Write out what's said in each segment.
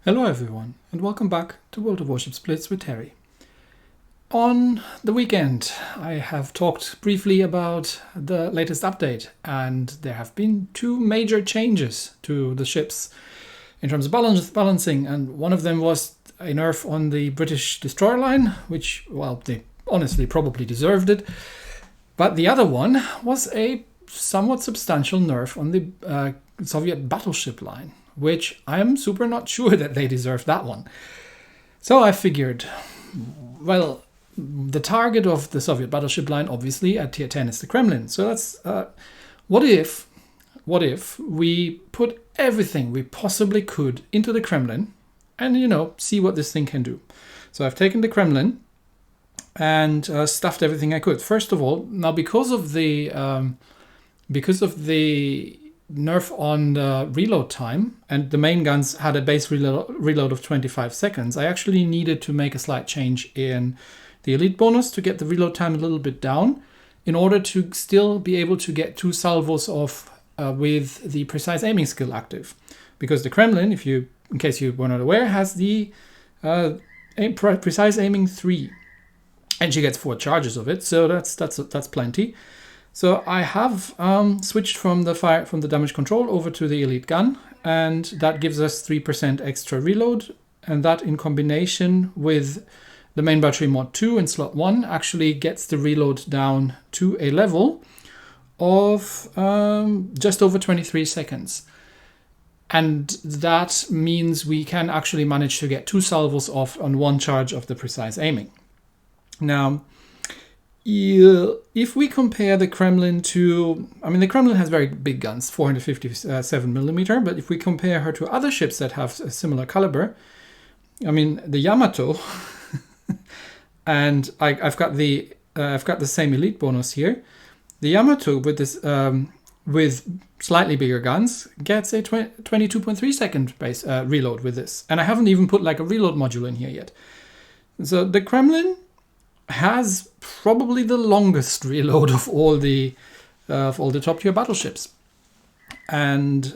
Hello everyone, and welcome back to World of Warships Blitz with Terry. On the weekend, I have talked briefly about the latest update, and there have been two major changes to the ships in terms of balancing, and one of them was a nerf on the British destroyer line, which, well, they honestly probably deserved it, but the other one was a somewhat substantial nerf on the Soviet battleship line, which I'm super not sure that they deserve that one. So I figured, well, the target of the Soviet battleship line, obviously, at tier 10 is the Kremlin. So that's, what if we put everything we possibly could into the Kremlin and, see what this thing can do. So I've taken the Kremlin and stuffed everything I could. First of all, now because of the nerf on the reload time, and the main guns had a base reload of 25 seconds, I actually needed to make a slight change in the elite bonus to get the reload time a little bit down in order to still be able to get 2 salvos off with the precise aiming skill active. Because the Kremlin, in case you were not aware, has the precise aiming 3, and she gets 4 charges of it, so that's plenty. So I have switched from the damage control over to the elite gun, and that gives us 3% extra reload, and that in combination with the main battery mod 2 in slot 1 actually gets the reload down to a level of just over 23 seconds. And that means we can actually manage to get 2 salvos off on 1 charge of the precise aiming. Now, if we compare the Kremlin to, the Kremlin has very big guns, 457mm, but if we compare her to other ships that have a similar caliber, the Yamato, and I've got the same elite bonus here. The Yamato with this with slightly bigger guns gets a 22.3 second base reload with this, and I haven't even put like a reload module in here yet. So the Kremlin has probably the longest reload of all the top tier battleships, and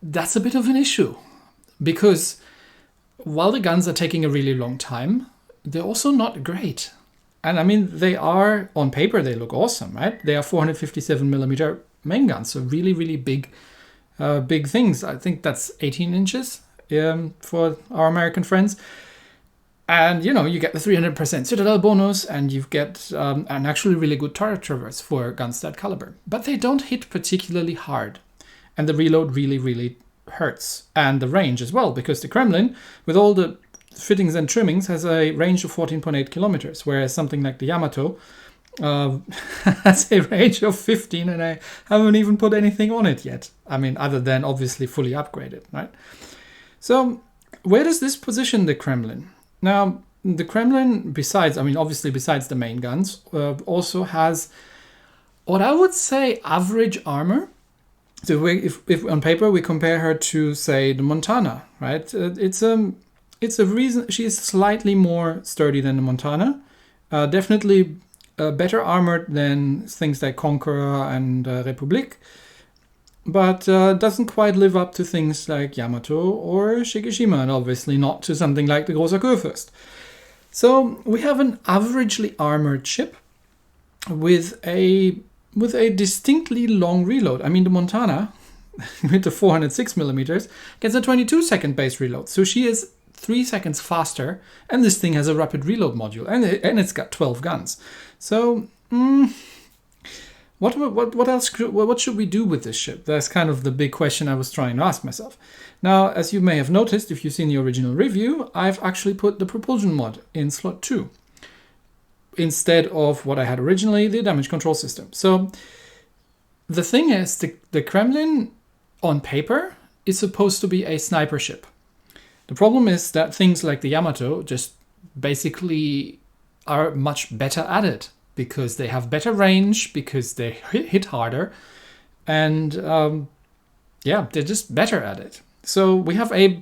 that's a bit of an issue because while the guns are taking a really long time, they're also not great. And they are, on paper, they look awesome, right? They are 457mm main guns, so really, really big things. I think that's 18 inches for our American friends. And, you get the 300% Citadel bonus, and you get an actually really good turret traverse for guns that caliber. But they don't hit particularly hard. And the reload really, really hurts. And the range as well, because the Kremlin, with all the fittings and trimmings, has a range of 14.8 kilometers, whereas something like the Yamato has a range of 15, and I haven't even put anything on it yet. Other than obviously fully upgraded, right? So where does this position the Kremlin? Now, the Kremlin, besides the main guns, also has what I would say average armor. So if on paper we compare her to, say, the Montana, right? It's a reason she is slightly more sturdy than the Montana. Definitely better armored than things like Conqueror and Republic, but doesn't quite live up to things like Yamato or Shikishima, and obviously not to something like the Großer Kurfürst. So we have an averagely armored ship with a distinctly long reload. The Montana, with the 406mm, gets a 22-second base reload. So she is 3 seconds faster, and this thing has a rapid reload module, and it's got 12 guns. So, what else? What should we do with this ship? That's kind of the big question I was trying to ask myself. Now, as you may have noticed, if you've seen the original review, I've actually put the propulsion mod in slot 2 instead of what I had originally, the damage control system. So the thing is, the Kremlin on paper is supposed to be a sniper ship. The problem is that things like the Yamato just basically are much better at it because they have better range, because they hit harder, and they're just better at it. So we have a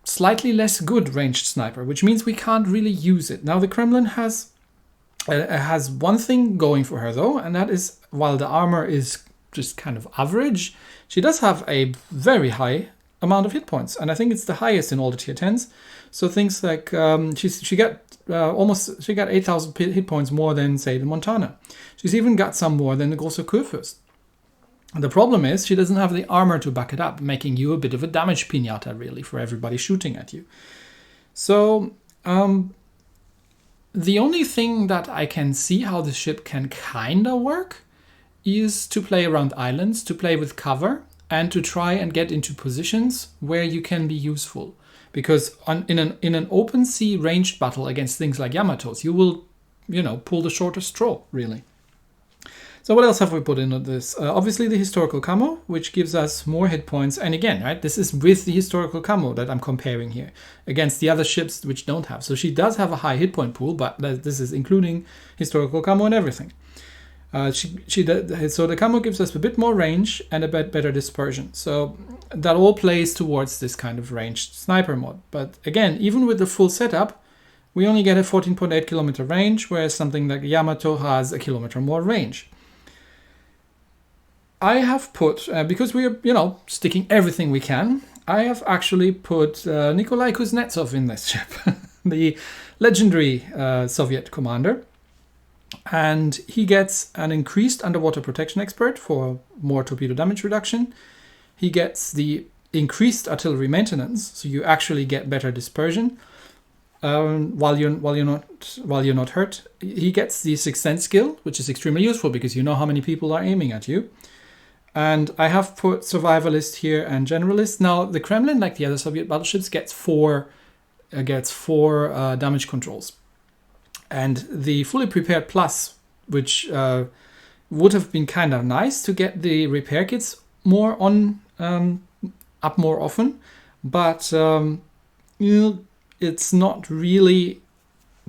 slightly less good ranged sniper, which means we can't really use it. Now the Kremlin has one thing going for her though, and that is, while the armor is just kind of average, she does have a very high amount of hit points, and I think it's the highest in all the tier 10s. So things like she got 8,000 hit points more than, say, the Montana. She's even got some more than the große Kurfürst. The problem is she doesn't have the armor to back it up, making you a bit of a damage piñata, really, for everybody shooting at you. So the only thing that I can see how the ship can kind of work is to play around islands, to play with cover, and to try and get into positions where you can be useful. Because in an open sea ranged battle against things like Yamatos, you will, pull the shortest straw, really. So what else have we put into this? Obviously the historical camo, which gives us more hit points. And again, right, this is with the historical camo that I'm comparing here against the other ships which don't have. So she does have a high hit point pool, but this is including historical camo and everything. So the camo gives us a bit more range and a bit better dispersion. So that all plays towards this kind of ranged sniper mod. But again, even with the full setup, we only get a 14.8 kilometer range, whereas something like Yamato has a kilometer more range. I have put, because we are, sticking everything we can, I have actually put Nikolai Kuznetsov in this ship, the legendary Soviet commander. And he gets an increased underwater protection expert for more torpedo damage reduction. He gets the increased artillery maintenance, so you actually get better dispersion while you're not hurt. He gets the sixth sense skill, which is extremely useful because you know how many people are aiming at you. And I have put survivalist here and generalist. Now the Kremlin, like the other Soviet battleships, gets four damage controls. And the fully prepared plus, which would have been kind of nice to get the repair kits more up more often, but it's not really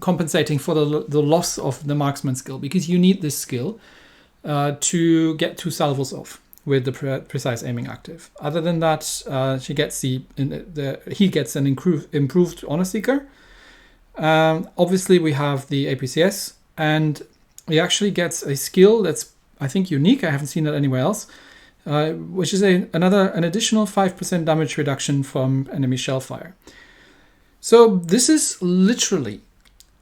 compensating for the loss of the marksman skill, because you need this skill to get 2 salvos off with the precise aiming active. Other than that, he gets an improved honor seeker. Obviously we have the APCS, and he actually gets a skill that's, I think, unique. I haven't seen that anywhere else, which is an additional 5% damage reduction from enemy shell fire. So this is literally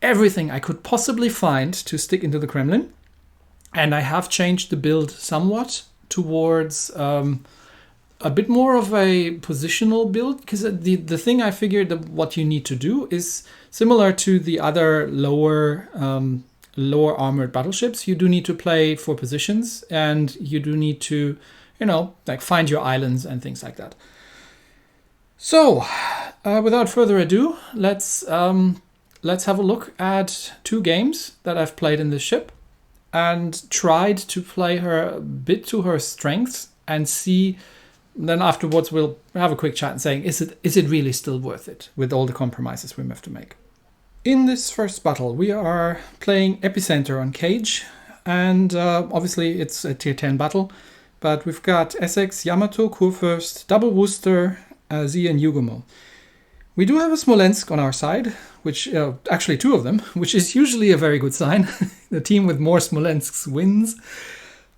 everything I could possibly find to stick into the Kremlin, and I have changed the build somewhat towards a bit more of a positional build, because the thing I figured that what you need to do is similar to the other lower armored battleships. You do need to play for positions, and you do need to, find your islands and things like that. So, without further ado, let's have a look at 2 games that I've played in this ship, and tried to play her a bit to her strengths and see. Then afterwards we'll have a quick chat and saying, is it really still worth it with all the compromises we have to make. In this first battle, we are playing Epicenter on Cage, and obviously it's a tier 10 battle, but we've got Essex, Yamato, Kurfürst, Double Worcester, Z and Yugomo. We do have a Smolensk on our side, which actually 2 of them, which is usually a very good sign. The team with more Smolensks wins.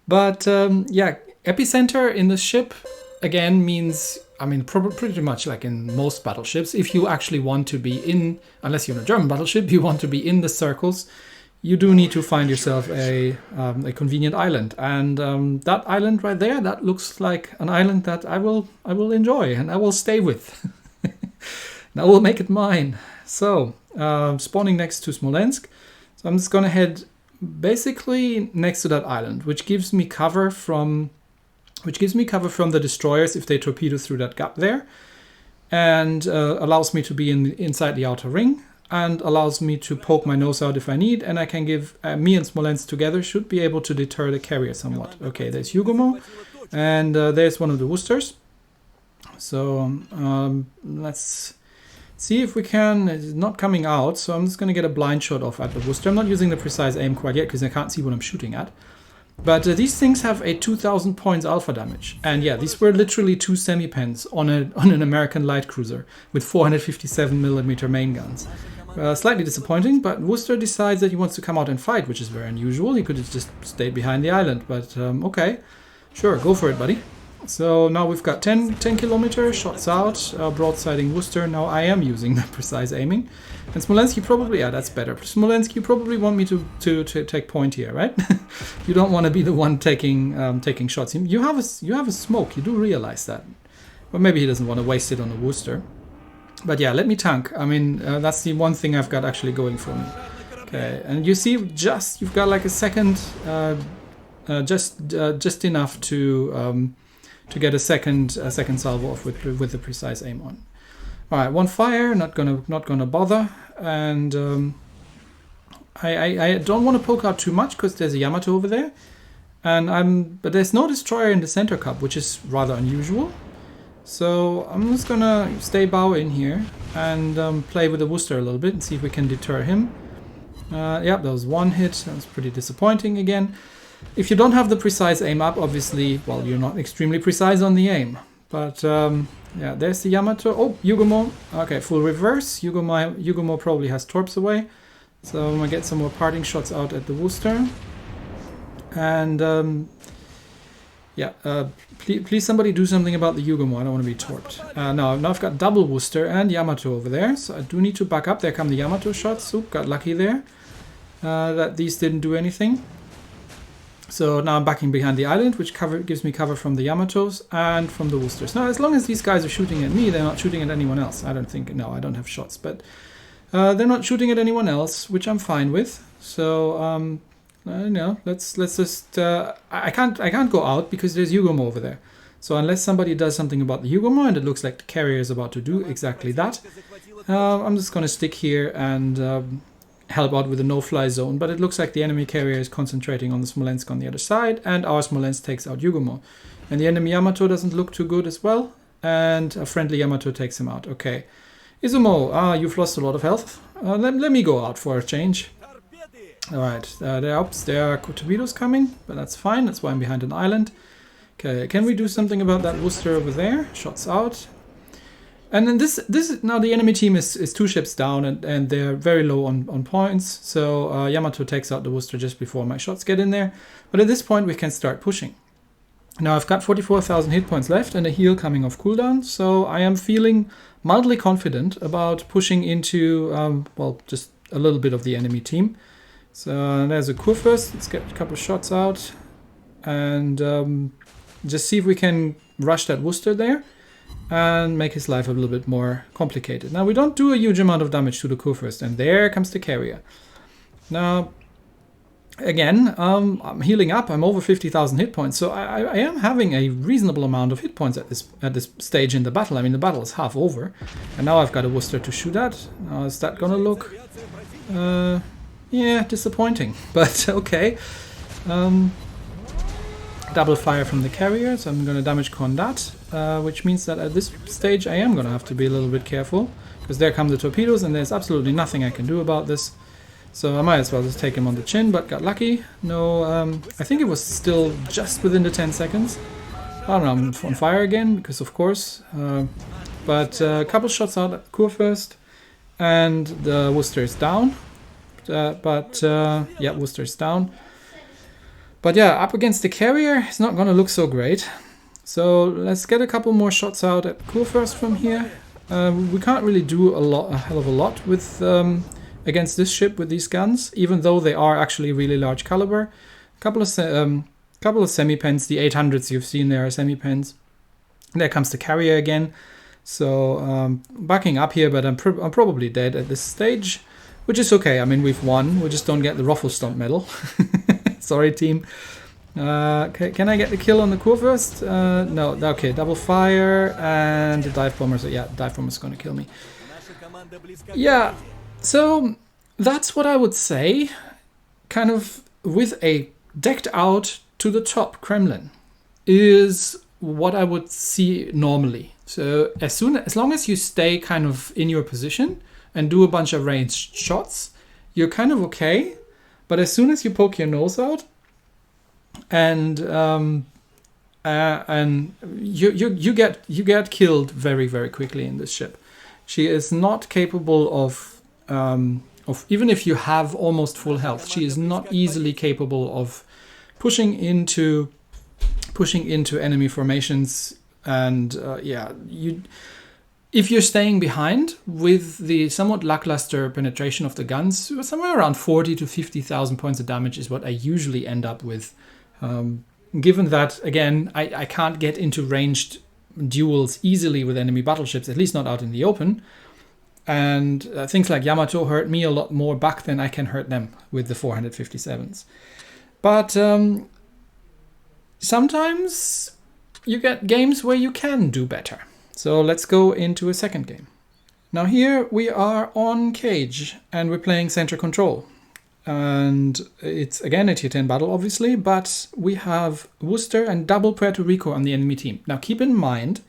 But Epicenter in the ship again means, pretty much like in most battleships, if you actually want to be in, unless you're in a German battleship, you want to be in the circles, you do need to find yourself a convenient island. And that island right there, that looks like an island that I will enjoy and I will stay with. And I will make it mine. So, spawning next to Smolensk. So I'm just going to head basically next to that island, which gives me cover from the destroyers if they torpedo through that gap there, and allows me to be inside the outer ring, and allows me to poke my nose out if I need, and I can give me and Smolensk together should be able to deter the carrier somewhat. Okay, there's Yugomo, and there's one of the Worcesters. So let's see if we can. It's not coming out, so I'm just going to get a blind shot off at the Worcester. I'm not using the precise aim quite yet because I can't see what I'm shooting at. But these things have a 2,000 points alpha damage. And yeah, these were literally 2 semi-pens on an American light cruiser with 457mm main guns. Slightly disappointing, but Worcester decides that he wants to come out and fight, which is very unusual. He could have just stayed behind the island, but okay. Sure, go for it, buddy. So now we've got 10 kilometers, shots out, broadsiding Worcester. Now I am using the precise aiming. And Smolensk, you probably, yeah, that's better. Smolensk, you probably want me to take point here, right? You don't want to be the one taking shots. You have a smoke, you do realize that. But maybe he doesn't want to waste it on the Worcester. But yeah, let me tank. I mean, that's the one thing I've got actually going for me. Okay, and you see, you've got like a second, just enough to get a second salvo off with the precise aim on. All right, one fire, not gonna bother, and I don't want to poke out too much because there's a Yamato over there, but there's no destroyer in the center cup, which is rather unusual. So I'm just gonna stay bow in here and play with the Worcester a little bit and see if we can deter him. Yeah, that was one hit. That was pretty disappointing again. If you don't have the precise aim up, obviously, well, you're not extremely precise on the aim. But yeah, there's the Yamato. Oh, Yugumo. Okay, full reverse. Yugumo probably has torps away. So I'm gonna get some more parting shots out at the Worcester. And yeah, please somebody do something about the Yugumo. I don't want to be torped. Now I've got double Worcester and Yamato over there. So I do need to back up. There come the Yamato shots. Oop, got lucky there. That these didn't do anything. So now I'm backing behind the island, which gives me cover from the Yamatos and from the Worcesters. Now, as long as these guys are shooting at me, they're not shooting at anyone else. I don't think, no, I don't have shots, but they're not shooting at anyone else, which I'm fine with. So, no, let's just, I can't go out because there's Yugumo over there. So unless somebody does something about the Yugumo, and it looks like the carrier is about to do exactly that, I'm just going to stick here and help out with the no-fly zone, but it looks like the enemy carrier is concentrating on the Smolensk on the other side, and our Smolensk takes out Yugumo. And the enemy Yamato doesn't look too good as well, and a friendly Yamato takes him out. Okay. Izumo, you've lost a lot of health. Let me go out for a change. Alright, there are torpedoes coming, but that's fine, that's why I'm behind an island. Okay, can we do something about that Worcester over there? Shots out. And then this now the enemy team is 2 ships down and they're very low on points. So Yamato takes out the Worcester just before my shots get in there. But at this point we can start pushing. Now I've got 44,000 hit points left and a heal coming off cooldown. So I am feeling mildly confident about pushing into, well, just a little bit of the enemy team. So there's a Kurfürst. Let's get a couple of shots out. And just see if we can rush that Worcester there. And make his life a little bit more complicated. Now, we don't do a huge amount of damage to the Kurfürst, and there comes the carrier. Now, again, I'm healing up. I'm over 50,000 hit points, so I am having a reasonable amount of hit points at this stage in the battle. I mean, the battle is half over, and now I've got a Worcester to shoot at. Now, is that gonna look? Yeah, disappointing, but okay. Double fire from the carrier, so I'm going to damage con that, which means that at this stage I am going to have to be a little bit careful, because there come the torpedoes and there's absolutely nothing I can do about this. So I might as well just take him on the chin, but got lucky. No, I think it was still just within the 10 seconds. I don't know, I'm on fire again, because of course. But a couple shots out at Kurfürst, and the Worcester is down. Yeah, Worcester is down. But yeah, up against the carrier, it's not going to look so great. So let's get a couple more shots out at Kurfürst from here. We can't really do a hell of a lot with against this ship with these guns, even though they are actually really large caliber. Couple of semi-pens, the 800s you've seen there are semi-pens. There comes the carrier again. So backing up here, but I'm probably dead at this stage, which is okay. I mean, we've won. We just don't get the Roffelstunt medal. Sorry, team. Can I get the kill on the Kurfürst? No. Okay, double fire and the dive bomber. So yeah, dive bomber's going to kill me. Yeah, so that's what I would say. Kind of with a decked out to the top Kremlin is what I would see normally. So as long as you stay kind of in your position and do a bunch of ranged shots, you're kind of okay. But as soon as you poke your nose out, and you get killed very, very quickly in this ship. She is not capable of even if you have almost full health, she is not easily capable of pushing into pushing into enemy formations, and if you're staying behind with the somewhat lackluster penetration of the guns, somewhere around 40 to 50,000 points of damage is what I usually end up with. Given that, again, I can't get into ranged duels easily with enemy battleships, at least not out in the open. And things like Yamato hurt me a lot more back than I can hurt them with the 457s. But sometimes you get games where you can do better. So let's go into a second game. Now here we are on Cage and we're playing Center Control. And it's again a tier 10 battle obviously, but we have Worcester and double Puerto Rico on the enemy team. Now keep in mind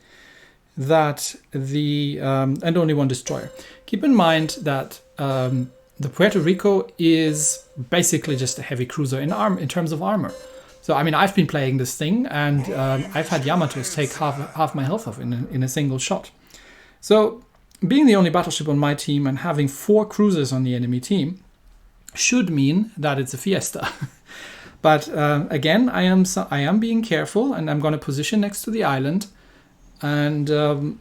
that and only one destroyer. Keep in mind that the Puerto Rico is basically just a heavy cruiser in terms of armor. So, I mean, I've been playing this thing, and I've had Yamatos take half my health off in a single shot. So, being the only battleship on my team and having 4 cruisers on the enemy team should mean that it's a fiesta. But again, I am being careful, and I'm going to position next to the island, and I'm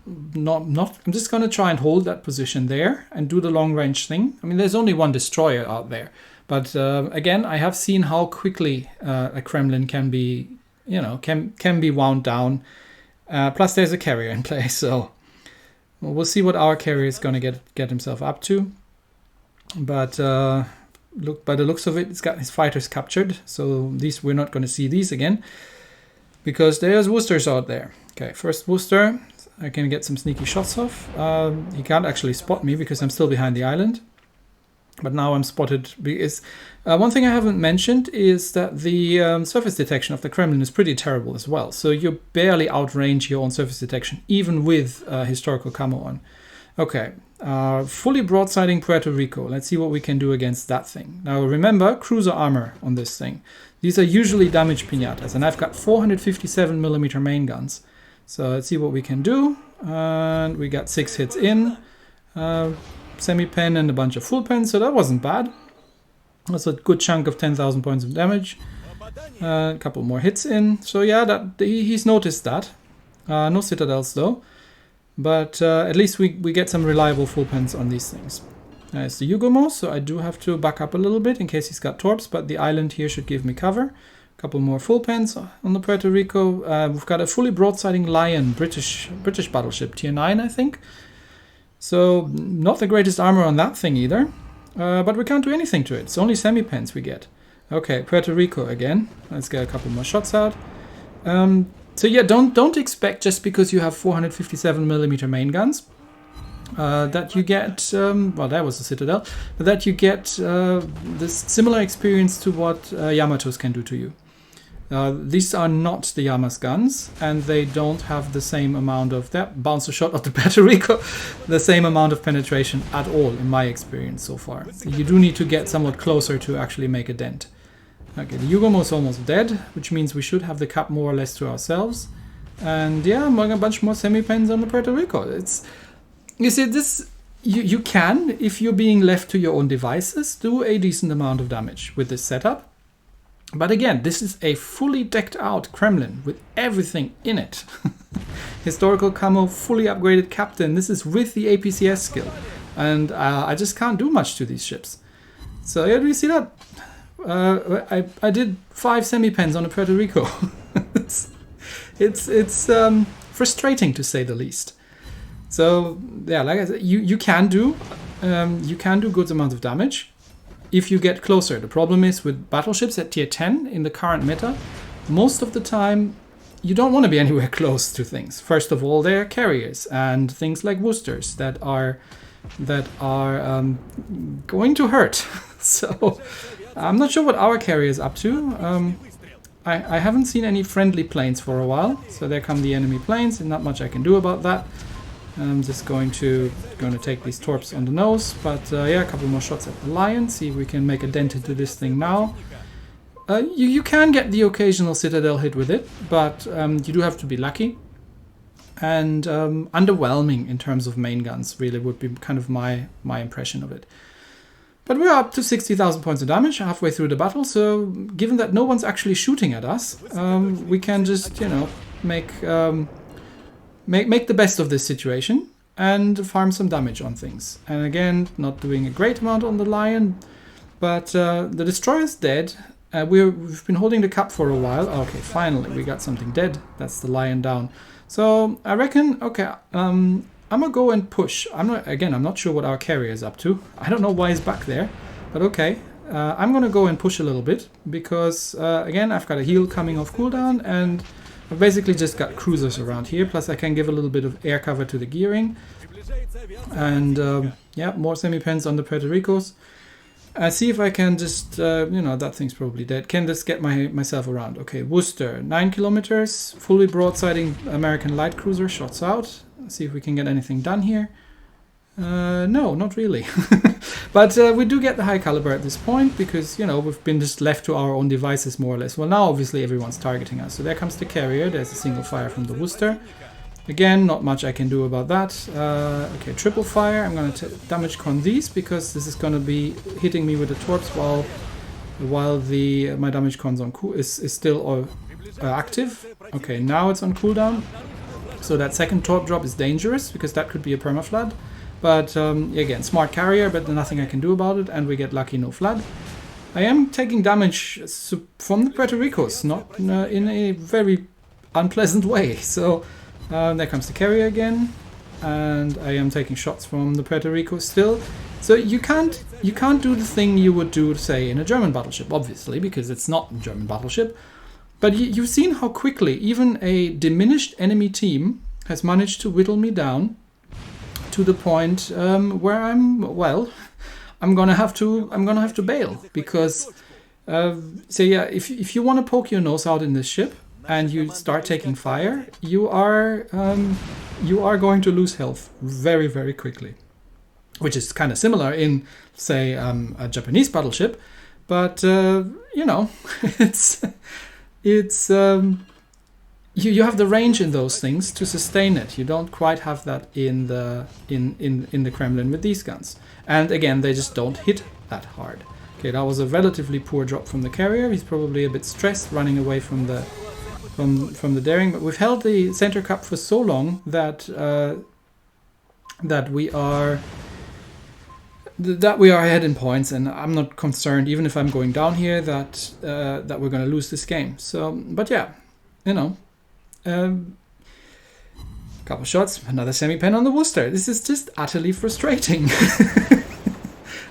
just going to try and hold that position there and do the long range thing. I mean, there's only one destroyer out there. But again, I have seen how quickly a Kremlin can be, can be wound down. Plus, there's a carrier in play, so we'll see what our carrier is going to get himself up to. But by the looks of it, it's got his fighters captured, so we're not going to see these again because there's Worcesters out there. Okay, first Worcester, I can get some sneaky shots off. He can't actually spot me because I'm still behind the island. But now I'm spotted because one thing I haven't mentioned is that the surface detection of the Kremlin is pretty terrible as well. So you barely outrange your own surface detection, even with historical camo on. Okay, fully broadsiding Puerto Rico. Let's see what we can do against that thing. Now remember, cruiser armor on this thing. These are usually damaged piñatas, and I've got 457mm main guns. So let's see what we can do. And we got 6 hits in. Semi-pen and a bunch of full pens, so that wasn't bad. That's a good chunk of 10,000 points of damage. A couple more hits in. So yeah, he's noticed that. No citadels though. But at least we get some reliable full pens on these things. It's the Yugomo, so I do have to back up a little bit in case he's got torps, but the island here should give me cover. A couple more full pens on the Puerto Rico. We've got a fully broadsiding Lion, British battleship, tier 9 I think. So, not the greatest armor on that thing either, but we can't do anything to it. It's only semi-pens we get. Okay, Puerto Rico again. Let's get a couple more shots out. So yeah, don't expect just because you have 457mm main guns that you get, well, that was a citadel, but that you get this similar experience to what Yamatos can do to you. These are not the Yamas guns, and they don't have the same amount of that bouncer shot of the Puerto Rico, the same amount of penetration at all in my experience so far. So you do need to get somewhat closer to actually make a dent. Okay, the Yugomo is almost dead, which means we should have the cup more or less to ourselves. And yeah, a bunch more semi-pens on the Puerto Rico. You see, this you can, if you're being left to your own devices, do a decent amount of damage with this setup. But again, this is a fully decked out Kremlin with everything in it. Historical camo, fully upgraded captain. This is with the APCS skill. And I just can't do much to these ships. So yeah, do you see that? I did 5 semi-pens on a Puerto Rico. it's frustrating to say the least. So yeah, like I said, you can do good amounts of damage if you get closer. The problem is with battleships at tier 10 in the current meta, most of the time you don't want to be anywhere close to things. First of all, they're carriers and things like Worcesters that are going to hurt. So I'm not sure what our carrier is up to. I haven't seen any friendly planes for a while, so there come the enemy planes, and not much I can do about that. I'm just going to take these torps on the nose, but yeah, a couple more shots at the Lion, see if we can make a dent into this thing now. You can get the occasional citadel hit with it, but you do have to be lucky. And underwhelming in terms of main guns, really, would be kind of my impression of it. But we're up to 60,000 points of damage halfway through the battle, so given that no one's actually shooting at us, we can just, you know, make the best of this situation and farm some damage on things. And again, not doing a great amount on the Lion, but the Destroyer's dead. We've been holding the cup for a while. Okay, finally, we got something dead. That's the Lion down. So I reckon, okay, I'm gonna go and push. I'm not sure what our carrier is up to. I don't know why he's back there, but okay. I'm gonna go and push a little bit because again, I've got a heal coming off cooldown, and I've basically just got cruisers around here. Plus, I can give a little bit of air cover to the gearing, and yeah, more semi-pens on the Puerto Ricos. See if I can just, you know, that thing's probably dead. Can just get myself around. Okay, Worcester, 9 kilometers, fully broadsiding American light cruiser, shots out. See if we can get anything done here. No, not really. But we do get the high caliber at this point because, you know, we've been just left to our own devices more or less. Well, now obviously everyone's targeting us. So there comes the carrier. There's a single fire from the Worcester. Again, not much I can do about that. Okay, triple fire. I'm going to damage con these because this is going to be hitting me with the torps while my damage cons on is still active. Okay, now it's on cooldown. So that second torp drop is dangerous because that could be a permaflood. But again, smart carrier, but nothing I can do about it, and we get lucky, no flood. I am taking damage from the Puerto Ricos, not in a very unpleasant way. So there comes the carrier again, and I am taking shots from the Puerto Ricos still. So you can't do the thing you would do, say, in a German battleship, obviously, because it's not a German battleship. But you've seen how quickly even a diminished enemy team has managed to whittle me down to the point where I'm gonna have to bail because so yeah, if you want to poke your nose out in this ship and you start taking fire, you are going to lose health very, very quickly, which is kind of similar in, say, a Japanese battleship, but you know, it's you have the range in those things to sustain it. You don't quite have that in the Kremlin with these guns, and again, they just don't hit that hard. Okay, that was a relatively poor drop from the carrier. He's probably a bit stressed, running away from the daring. But we've held the center cup for so long that we are ahead in points, and I'm not concerned, even if I'm going down here, that we're going to lose this game. So, but yeah, you know, couple shots, another semi-pen on the Worcester. This is just utterly frustrating.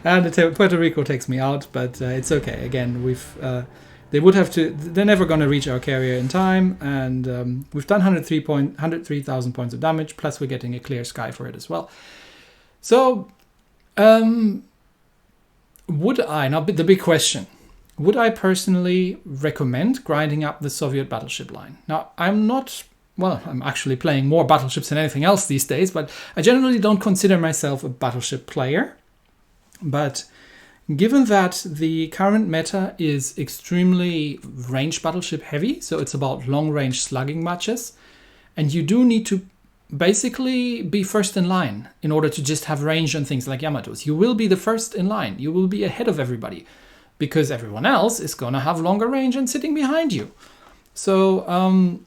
And the Puerto Rico takes me out, but it's okay. Again, they're never going to reach our carrier in time, and we've done 103,000 points of damage, plus we're getting a clear sky for it as well. So, would I, now the big question, would I personally recommend grinding up the Soviet battleship line? Now, I'm actually playing more battleships than anything else these days, but I generally don't consider myself a battleship player. But given that the current meta is extremely range battleship heavy, so it's about long-range slugging matches, and you do need to basically be first in line in order to just have range on things like Yamatos. You will be the first in line. You will be ahead of everybody because everyone else is going to have longer range and sitting behind you. So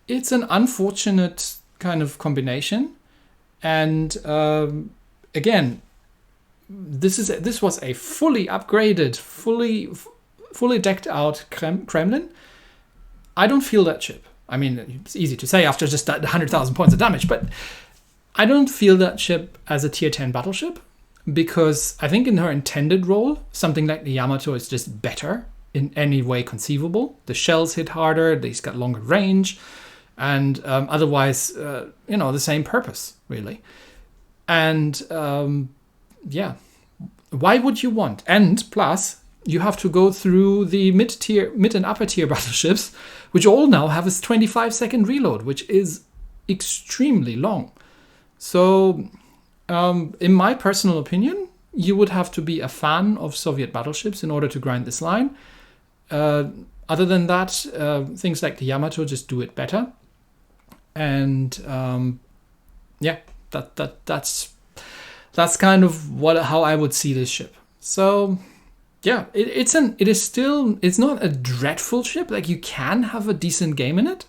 it's an unfortunate kind of combination. And again, this was a fully upgraded, fully decked out Kremlin. I don't feel that ship. I mean, it's easy to say after just 100,000 points of damage, but I don't feel that ship as a tier 10 battleship because I think in her intended role, something like the Yamato is just better in any way conceivable. The shells hit harder, they've got longer range, and otherwise, the same purpose, really. And yeah, why would you want? And plus, you have to go through the mid and upper tier battleships, which all now have a 25-second reload, which is extremely long. So, in my personal opinion, you would have to be a fan of Soviet battleships in order to grind this line. Other than that, things like the Yamato just do it better. And yeah, that's kind of how I would see this ship. So yeah, it's not a dreadful ship. Like, you can have a decent game in it,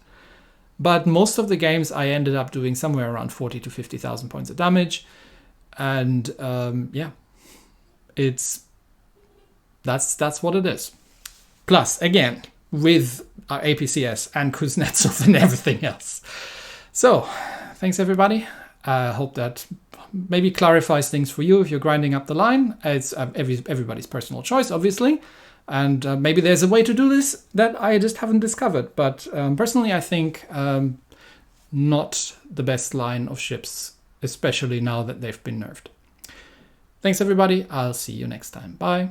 but most of the games I ended up doing somewhere around 40 to 50,000 points of damage, and yeah, that's what it is. Plus, again, with our APCS and Kuznetsov and everything else. So, thanks everybody. I hope that maybe clarifies things for you if you're grinding up the line. It's everybody's personal choice, obviously. And maybe there's a way to do this that I just haven't discovered. But personally, I think not the best line of ships, especially now that they've been nerfed. Thanks, everybody. I'll see you next time. Bye.